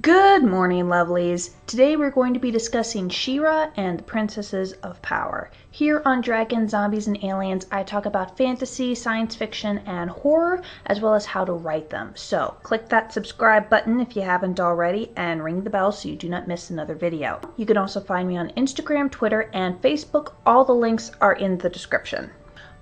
Good morning, lovelies. Today we're going to be discussing She-Ra and the Princesses of Power. Here on Dragons, Zombies, and Aliens, I talk about fantasy, science fiction, and horror, as well as how to write them. So, click that subscribe button if you haven't already, and ring the bell so you do not miss another video. You can also find me on Instagram, Twitter, and Facebook. All the links are in the description.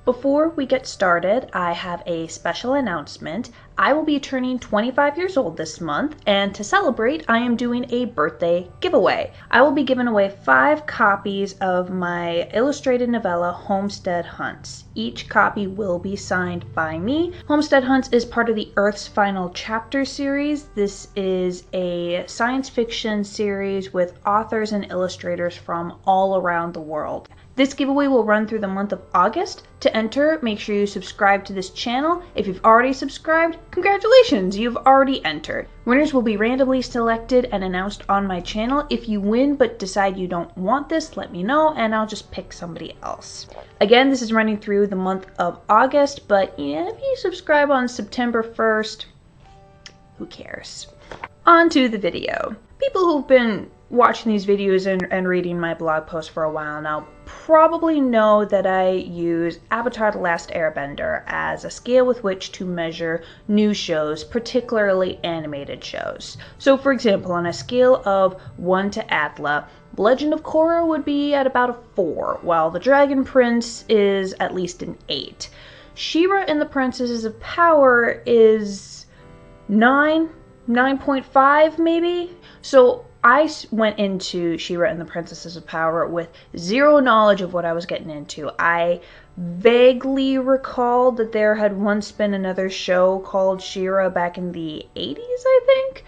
Before we get started, I have a special announcement. I will be turning 25 years old this month, and to celebrate, I am doing a birthday giveaway. I will be giving away 5 copies of my illustrated novella, Homestead Hunts. Each copy will be signed by me. Homestead Hunts is part of the Earth's Final Chapter series. This is a science fiction series with authors and illustrators from all around the world. This giveaway will run through the month of August. To enter, make sure you subscribe to this channel. If you've already subscribed, congratulations, you've already entered. Winners will be randomly selected and announced on my channel. If you win but decide you don't want this, let me know and I'll just pick somebody else. Again, this is running through the month of August, but if you subscribe on September 1st, who cares? On to the video. People who've been watching these videos and reading my blog posts for a while now probably know that I use Avatar: The Last Airbender as a scale with which to measure new shows, particularly animated shows. So for example, on a scale of 1 to Atla, Legend of Korra would be at about a 4, while The Dragon Prince is at least an 8. She-Ra and the Princesses of Power is 9.5 maybe? So I went into She-Ra and the Princesses of Power with zero knowledge of what I was getting into. I vaguely recalled that there had once been another show called She-Ra back in the 80s, I think.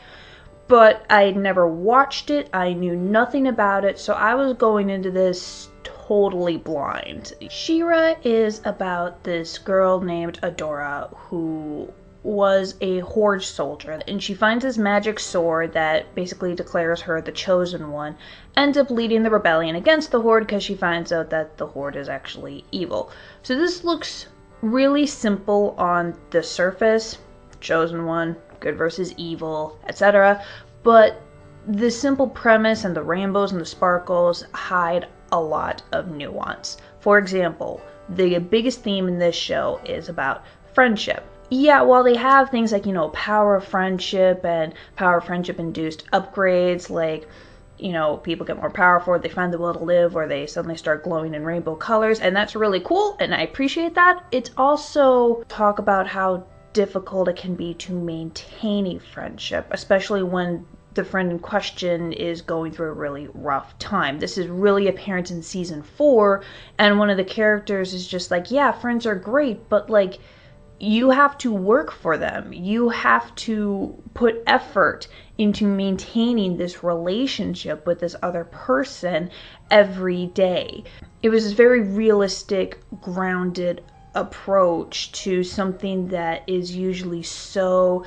But I had never watched it. I knew nothing about it, so I was going into this totally blind. She-Ra is about this girl named Adora who was a Horde soldier, and she finds this magic sword that basically declares her the chosen one, ends up leading the rebellion against the Horde because she finds out that the Horde is actually evil. So this looks really simple on the surface, chosen one, good versus evil, etc. But the simple premise and the rainbows and the sparkles hide a lot of nuance. For example, the biggest theme in this show is about friendship. Yeah, while they have things like, power of friendship and power of friendship induced upgrades, like, people get more powerful, they find the will to live, or they suddenly start glowing in rainbow colors, and that's really cool, and I appreciate that. It's also talk about how difficult it can be to maintain a friendship, especially when the friend in question is going through a really rough time. This is really apparent in season 4, and one of the characters is just like, yeah, friends are great, but like, you have to work for them. You have to put effort into maintaining this relationship with this other person every day. It was this very realistic, grounded approach to something that is usually so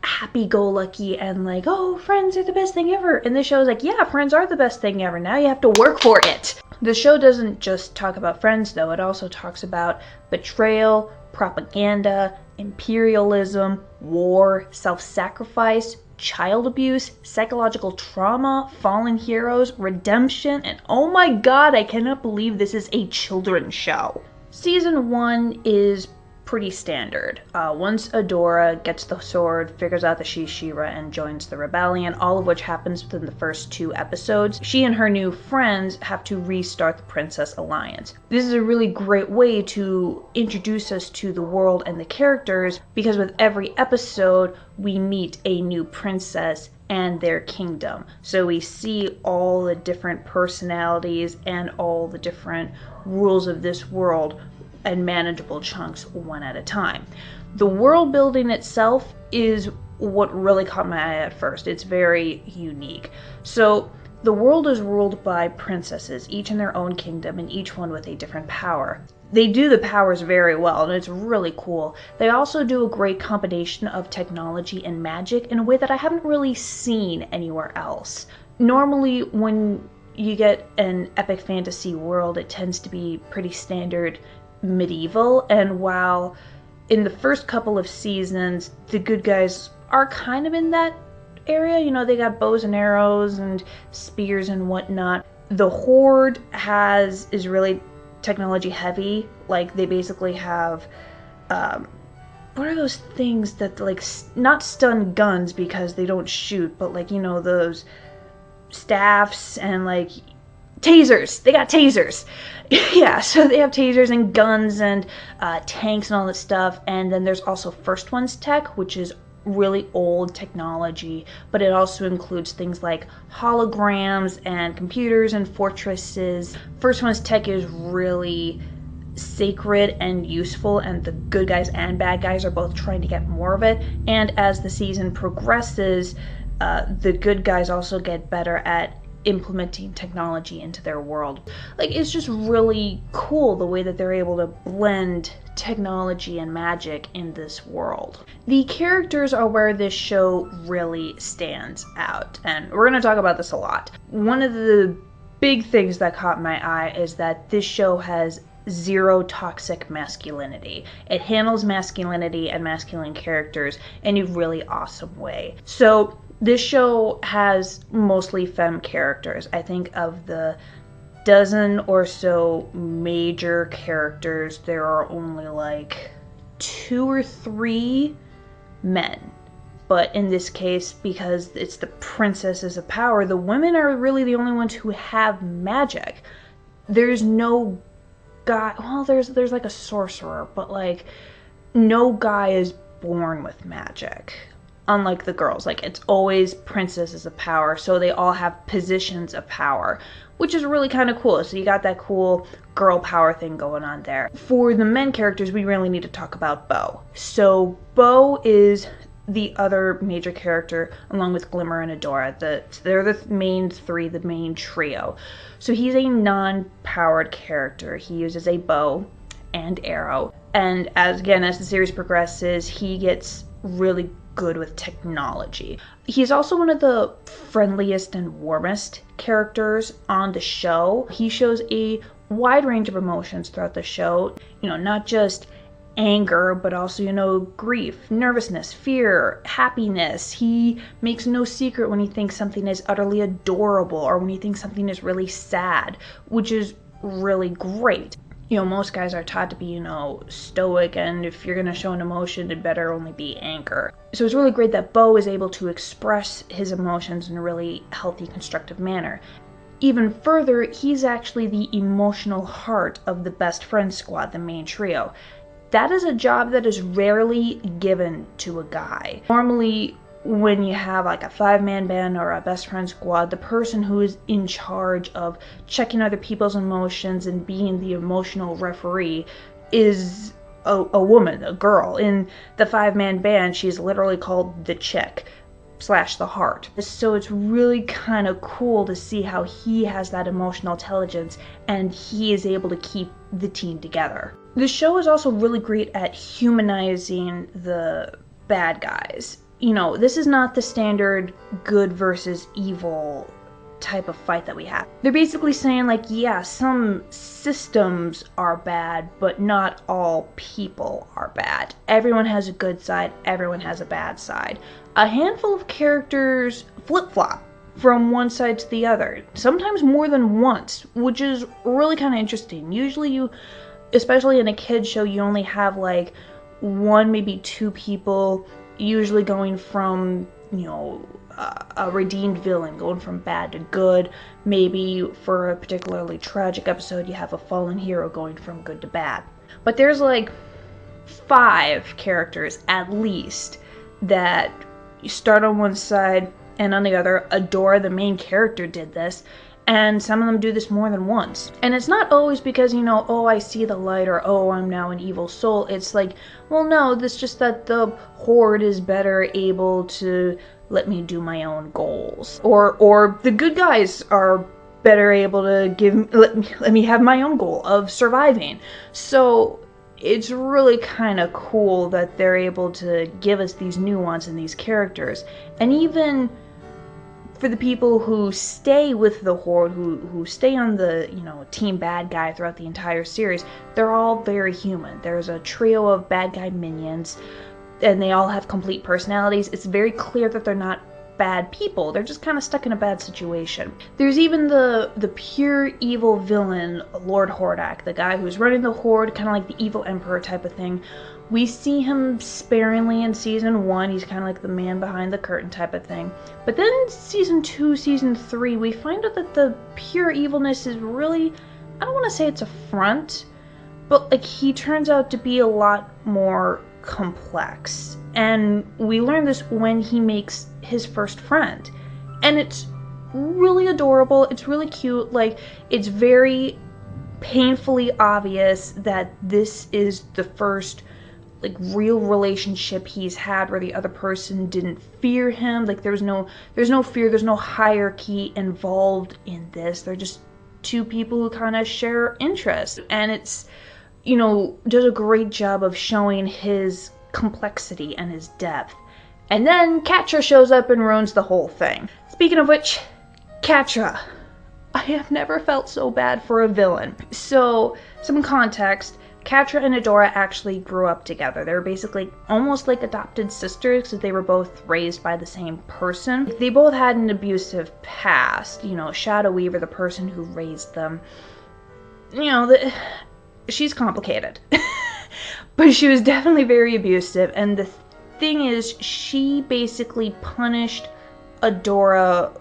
happy-go-lucky and like, oh, friends are the best thing ever. And this show is like, yeah, friends are the best thing ever. Now you have to work for it. The show doesn't just talk about friends, though. It also talks about betrayal, propaganda, imperialism, war, self-sacrifice, child abuse, psychological trauma, fallen heroes, redemption, and oh my god, I cannot believe this is a children's show. Season 1 is pretty standard. Once Adora gets the sword, figures out that she's She-Ra, and joins the rebellion, all of which happens within the first 2 episodes, she and her new friends have to restart the Princess Alliance. This is a really great way to introduce us to the world and the characters, because with every episode we meet a new princess and their kingdom. So we see all the different personalities and all the different rules of this world and manageable chunks one at a time. The world building itself is what really caught my eye at first. It's very unique. So the world is ruled by princesses, each in their own kingdom and each one with a different power. They do the powers very well and it's really cool. They also do a great combination of technology and magic in a way that I haven't really seen anywhere else. Normally when you get an epic fantasy world, it tends to be pretty standard medieval, and while in the first couple of seasons the good guys are kind of in that area. You know, they got bows and arrows and spears and whatnot. The Horde is really technology heavy. Like, they basically have, what are those things that, like, not stun guns because they don't shoot, but, like, you know, those staffs and, like, tasers. They got tasers. Yeah, so they have tasers and guns and tanks and all this stuff. And then there's also First One's tech, which is really old technology, but it also includes things like holograms and computers and fortresses. First One's tech is really sacred and useful, and the good guys and bad guys are both trying to get more of it. And as the season progresses, the good guys also get better at implementing technology into their world. Like, it's just really cool the way that they're able to blend technology and magic in this world. The characters are where this show really stands out, and we're going to talk about this a lot. One of the big things that caught my eye is that this show has zero toxic masculinity. It handles masculinity and masculine characters in a really awesome way. So this show has mostly femme characters. I think of the dozen or so major characters, there are only like 2 or 3 men. But in this case, because it's the princesses of power, the women are really the only ones who have magic. There's no guy, well, there's like a sorcerer, but like no guy is born with magic. Unlike the girls, like, it's always princesses of power, so they all have positions of power, which is really kind of cool. So you got that cool girl power thing going on there. For the men characters, we really need to talk about Bo. So Bo is the other major character, along with Glimmer and Adora. They're the main 3, the main trio. So he's a non-powered character. He uses a bow and arrow, and as the series progresses, he gets really good with technology. He's also one of the friendliest and warmest characters on the show. He shows a wide range of emotions throughout the show, you know, not just anger, but also, you know, grief, nervousness, fear, happiness. He makes no secret when he thinks something is utterly adorable or when he thinks something is really sad, which is really great. You know, most guys are taught to be, you know, stoic, and if you're going to show an emotion, it better only be anger. So it's really great that Bo is able to express his emotions in a really healthy, constructive manner. Even further, he's actually the emotional heart of the best friend squad, the main trio. That is a job that is rarely given to a guy. Normally, when you have like a 5-man band or a best friend squad, the person who is in charge of checking other people's emotions and being the emotional referee is a woman, a girl. In the 5-man band, she's literally called the chick / the heart. So it's really kind of cool to see how he has that emotional intelligence and he is able to keep the team together. The show is also really great at humanizing the bad guys. You know, this is not the standard good versus evil type of fight that we have. They're basically saying, like, yeah, some systems are bad, but not all people are bad. Everyone has a good side, everyone has a bad side. A handful of characters flip-flop from one side to the other, sometimes more than once, which is really kind of interesting. Usually you, especially in a kid's show, you only have like 1, maybe 2 people usually going from, you know, a redeemed villain, going from bad to good. Maybe for a particularly tragic episode, you have a fallen hero going from good to bad. But there's like 5 characters at least that you start on one side and on the other. Adora, the main character, did this, and some of them do this more than once. And it's not always because, you know, oh, I see the light, or oh, I'm now an evil soul. It's like, well, no, it's just that the Horde is better able to let me do my own goals. Or the good guys are better able to let me have my own goal of surviving. So it's really kind of cool that they're able to give us these nuance in these characters. And even for the people who stay with the Horde, who stay on the, you know, team bad guy throughout the entire series, they're all very human. There's a trio of bad guy minions, and they all have complete personalities. It's very clear that they're not bad people. They're just kind of stuck in a bad situation. There's even the pure evil villain, Lord Hordak, the guy who's running the Horde, kind of like the evil emperor type of thing. We see him sparingly in season 1. He's kind of like the man behind the curtain type of thing. But then season 2, season 3, we find out that the pure evilness is really, I don't want to say it's a front, but like he turns out to be a lot more complex. And we learn this when he makes his first friend. And it's really adorable. It's really cute. Like, it's very painfully obvious that this is the first like real relationship he's had where the other person didn't fear him. Like there's no fear, there's no hierarchy involved in this. They're just two people who kind of share interests. And it's, you know, does a great job of showing his complexity and his depth. And then Catra shows up and ruins the whole thing. Speaking of which, Catra. I have never felt so bad for a villain. So, some context. Catra and Adora actually grew up together. They were basically almost like adopted sisters because they were both raised by the same person. They both had an abusive past. You know, Shadow Weaver, the person who raised them, you know, she's complicated. But she was definitely very abusive. And the thing is, she basically punished Adora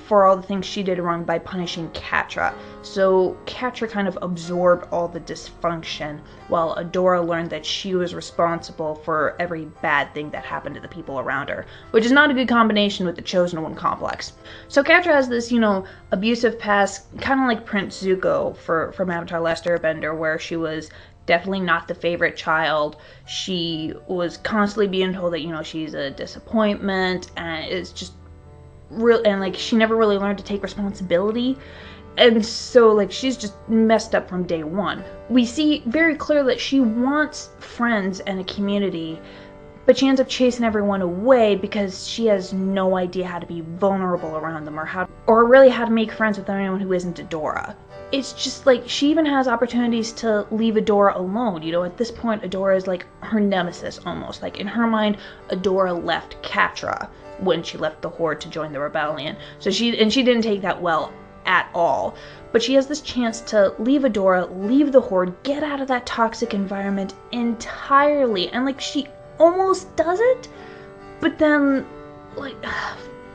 for all the things she did wrong by punishing Catra. So Catra kind of absorbed all the dysfunction, while Adora learned that she was responsible for every bad thing that happened to the people around her, which is not a good combination with the Chosen One complex. So Catra has this, you know, abusive past, kind of like Prince Zuko from Avatar: Last Airbender, where she was definitely not the favorite child. She was constantly being told that, you know, she's a disappointment, and it's just real, and like she never really learned to take responsibility, and so like she's just messed up from day one. We see very clear that she wants friends and a community, but she ends up chasing everyone away because she has no idea how to be vulnerable around them, or really how to make friends with anyone who isn't Adora. It's just like she even has opportunities to leave Adora alone. You know, at this point Adora is like her nemesis almost. Like in her mind, Adora left Catra when she left the Horde to join the rebellion. So she didn't take that well at all. But she has this chance to leave Adora, leave the Horde, get out of that toxic environment entirely. And like she almost does it, but then like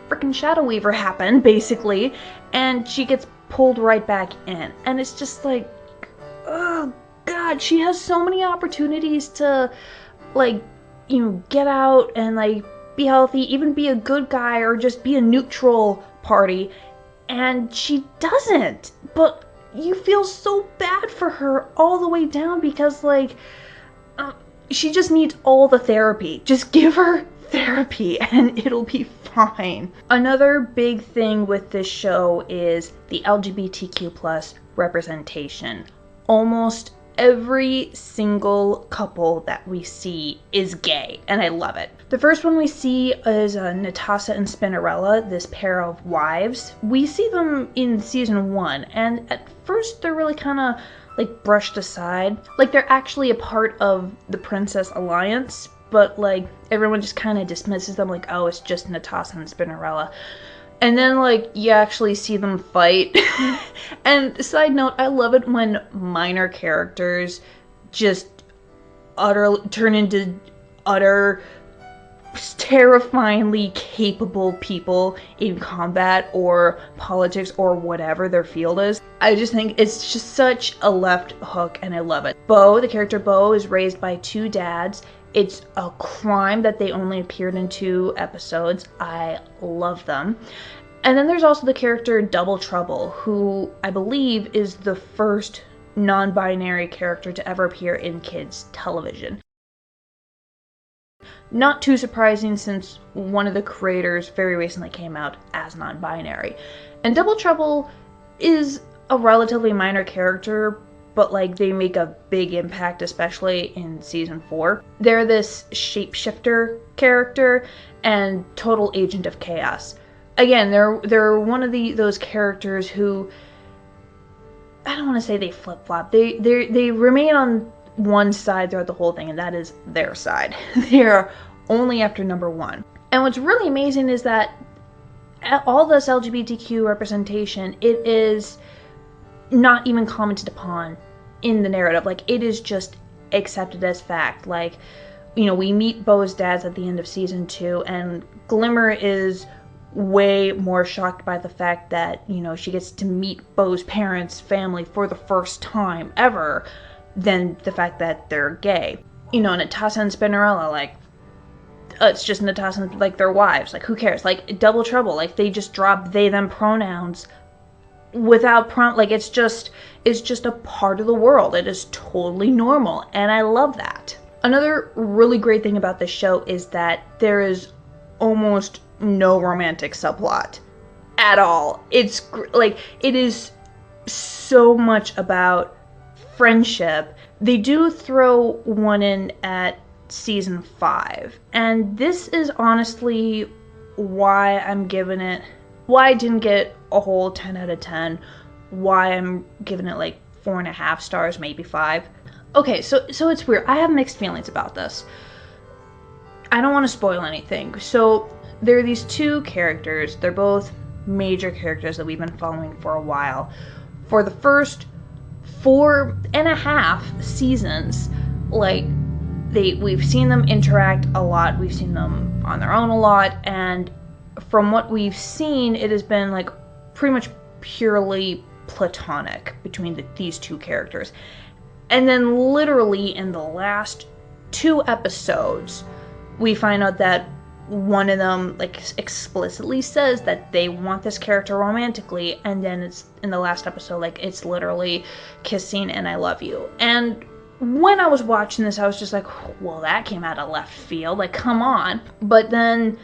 freaking Shadow Weaver happened basically, and she gets pulled right back in. And it's just like, oh god, she has so many opportunities to like, you know, get out and like be healthy, even be a good guy, or just be a neutral party, and she doesn't. But you feel so bad for her all the way down because like she just needs all the therapy. Just give her therapy and it'll be fine. Another big thing with this show is the LGBTQ plus representation. Almost every single couple that we see is gay, and I love it. The first one we see is Natasha and Spinnerella, this pair of wives. We see them in season 1, and at first they're really kind of like brushed aside. Like they're actually a part of the Princess Alliance, but like everyone just kind of dismisses them like, oh, it's just Natasha and Spinnerella. And then like you actually see them fight. And side note, I love it when minor characters just turn into utter terrifyingly capable people in combat or politics or whatever their field is. I just think it's just such a left hook, and I love it. Bo, the character Bo, is raised by 2 dads. It's a crime that they only appeared in 2 episodes. I love them. And then there's also the character Double Trouble, who I believe is the first non-binary character to ever appear in kids' television. Not too surprising since one of the creators very recently came out as non-binary. And Double Trouble is a relatively minor character, but like they make a big impact, especially in season 4. They're this shapeshifter character and total agent of chaos. Again, they're one of those characters who, I don't want to say they flip-flop. They remain on one side throughout the whole thing, and that is their side. They're only after number 1. And what's really amazing is that all this LGBTQ representation, it is not even commented upon in the narrative. Like, it is just accepted as fact. Like, you know, we meet Bo's dads at the end of season 2, and Glimmer is way more shocked by the fact that, you know, she gets to meet Bo's parents' family for the first time ever than the fact that they're gay. You know, Natasha and Spinnerella, like, it's just Natasha and, like, their wives. Like, who cares? Like, Double Trouble, like, they just drop they, them pronouns without like, it's just a part of the world. It is totally normal, and I love that. Another really great thing about this show is that there is almost no romantic subplot at all. It's like, it is so much about friendship. They do throw one in at season 5, and this is honestly why I'm giving it, why I didn't get a whole 10 out of 10, why I'm giving it like 4.5 stars, maybe 5. Okay, so it's weird. I have mixed feelings about this. I don't want to spoil anything. So there are these two characters. They're both major characters that we've been following for a while. For the first 4.5 seasons, like, we've seen them interact a lot. We've seen them on their own a lot, and from what we've seen, it has been like pretty much purely platonic between these two characters. And then literally in the last 2 episodes, we find out that one of them, like, explicitly says that they want this character romantically, and then it's in the last episode, like, it's literally kissing and I love you. And when I was watching this, I was just like, well, that came out of left field, like, come on. But then,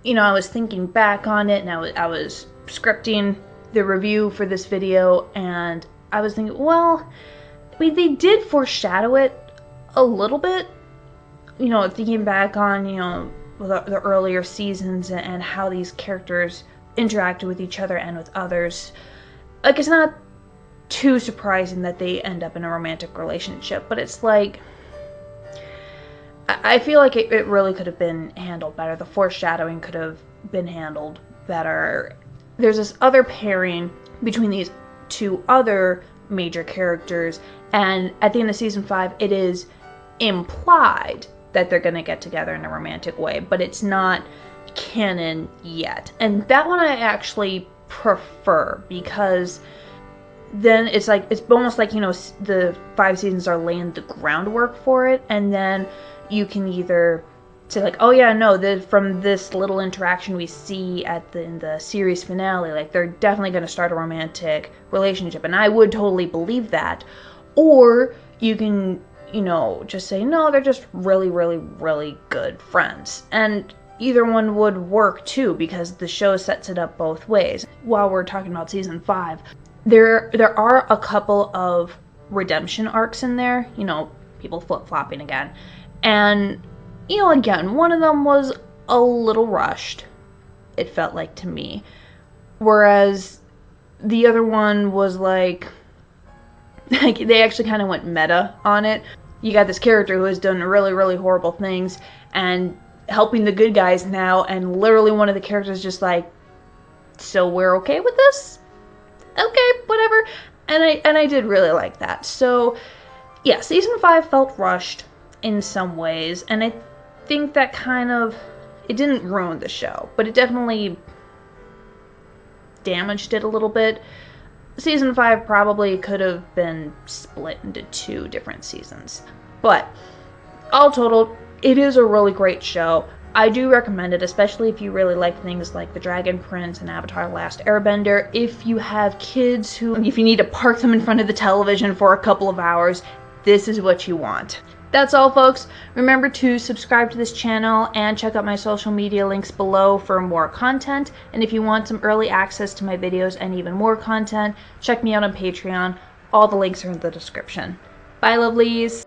you know, I was thinking back on it, and I was scripting the review for this video, and I was thinking, well, I mean, they did foreshadow it a little bit, you know, thinking back on, you know, the earlier seasons and how these characters interacted with each other and with others. Like, it's not too surprising that they end up in a romantic relationship, but it's like, I feel like it really could have been handled better. The foreshadowing could have been handled better. There's this other pairing between these two other major characters, and at the end of season 5, it is implied that they're going to get together in a romantic way, but it's not canon yet. And that one I actually prefer, because then it's like, it's almost like, you know, the 5 seasons are laying the groundwork for it, and then you can either say like, oh yeah, no, from this little interaction we see in the series finale, like, they're definitely going to start a romantic relationship, and I would totally believe that. Or you can, you know, just say, no, they're just really, really, really good friends. And either one would work too, because the show sets it up both ways. While we're talking about season 5, there are a couple of redemption arcs in there, you know, people flip-flopping again. And, you know, again, one of them was a little rushed, it felt like to me. Whereas the other one was like they actually kind of went meta on it. You got this character who has done really, really horrible things and helping the good guys now, and literally one of the characters just like, so we're okay with this? Okay, whatever. And I did really like that. So yeah, season 5 felt rushed in some ways, and I think that kind of, it didn't ruin the show, but it definitely damaged it a little bit. Season 5 probably could have been split into 2 different seasons. But all totaled, it is a really great show. I do recommend it, especially if you really like things like The Dragon Prince and Avatar: The Last Airbender. If you have kids if you need to park them in front of the television for a couple of hours, this is what you want. That's all, folks. Remember to subscribe to this channel and check out my social media links below for more content. And if you want some early access to my videos and even more content, check me out on Patreon. All the links are in the description. Bye, lovelies.